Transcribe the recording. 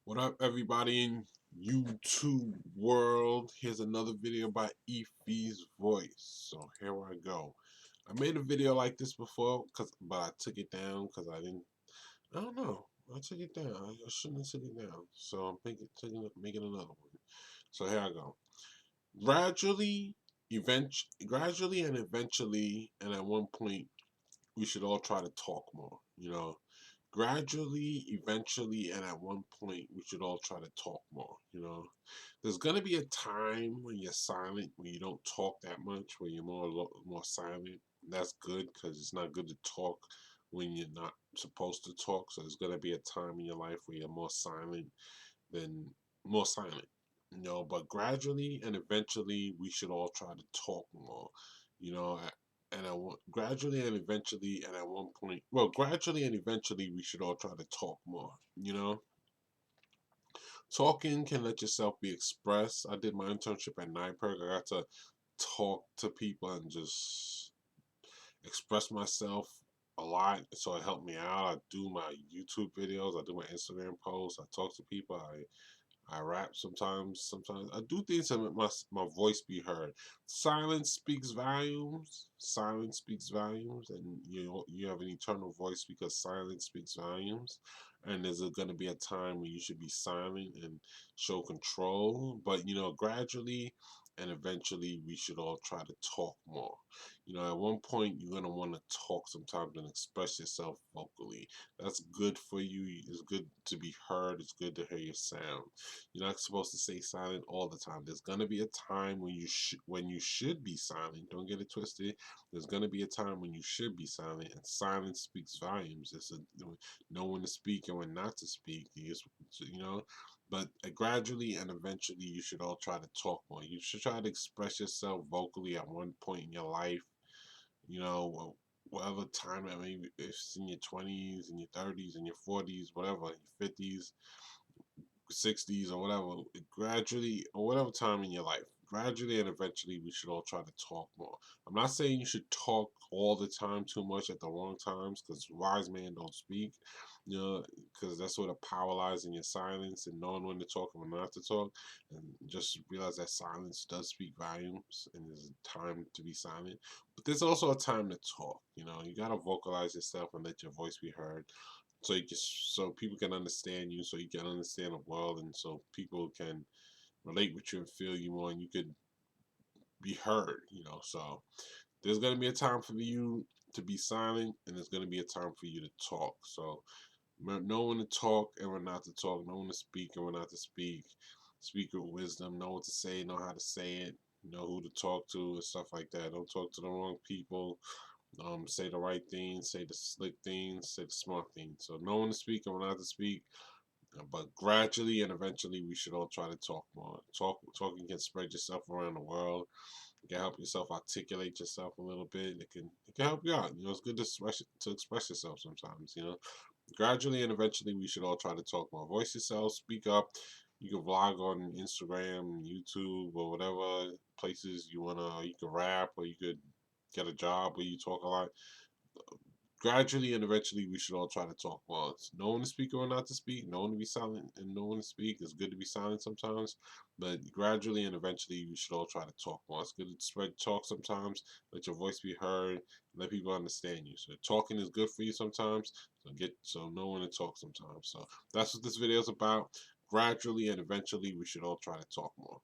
What up, everybody in YouTube world? Here's another video by Efi's Voice. So here I go. I made a video like this before, but I took it down because I don't know. I took it down. I shouldn't have took it down. So I'm making another one. So here I go. Gradually and eventually, and at one point, we should all try to talk more. Gradually, eventually, and at one point, we should all try to talk more. There's gonna be a time when you're silent, when you don't talk that much, when you're more silent. That's good because it's not good to talk when you're not supposed to talk. So there's gonna be a time in your life where you're than more silent. But gradually and eventually, we should all try to talk more. You know, and gradually and eventually, and at one point, well, gradually and eventually, we should all try to talk more. Talking can let yourself be expressed. I did my internship at NIPERG. I got to talk to people and just express myself a lot. So it helped me out. I do my YouTube videos. I do my Instagram posts. I talk to people. I rap sometimes. Sometimes I do things to make my voice be heard. Silence speaks volumes. Silence speaks volumes, and you have an eternal voice because silence speaks volumes. And there's going to be a time when you should be silent and show control. But gradually and eventually, we should all try to talk more. At one point, you're going to want to talk sometimes and express yourself vocally. That's good for you. It's good to be heard. It's good to hear your sound. You're not supposed to stay silent all the time. There's gonna be a time when you should be silent. Don't get it twisted. There's gonna be a time when you should be silent, and silence speaks volumes. Know when to speak and when not to speak. You know. But gradually and eventually, you should all try to talk more. You should try to express yourself vocally at one point in your life. Whatever time that maybe if it's in your 20s, in your 30s, in your 40s, whatever, your 50s, 60s or whatever, gradually, or whatever time in your life, gradually and eventually, we should all try to talk more. I'm not saying you should talk all the time too much at the wrong times because wise men don't speak, because that's sort of power lies in your silence and knowing when to talk and when not to talk. And just realize that silence does speak volumes and there's a time to be silent. But there's also a time to talk. You got to vocalize yourself and let your voice be heard so people can understand you, so you can understand the world, and so people can relate with you and feel you more, and you could be heard. So there's gonna be a time for you to be silent, and there's gonna be a time for you to talk. So know when to talk and when not to talk. Know when to speak and when not to speak. Speak with wisdom. Know what to say. Know how to say it. Know who to talk to and stuff like that. Don't talk to the wrong people. Say the right things, say the slick things, say the smart things. So know when to speak and when not to speak. But gradually and eventually, we should all try to talk more. Talking can spread yourself around the world. It can help yourself articulate yourself a little bit. It can help you out. It's good to express yourself sometimes. Gradually and eventually, we should all try to talk more. Voice yourself, speak up. You can vlog on Instagram, YouTube, or whatever places you wanna. You can rap, or you could get a job where you talk a lot. Gradually and eventually, we should all try to talk more. Know when to speak or not to speak, know when to be silent and know when to speak. It's good to be silent sometimes, but gradually and eventually, we should all try to talk more. It's good to spread talk sometimes, let your voice be heard, let people understand you. So talking is good for you sometimes. So know when to talk sometimes. So that's what this video is about. Gradually and eventually, we should all try to talk more.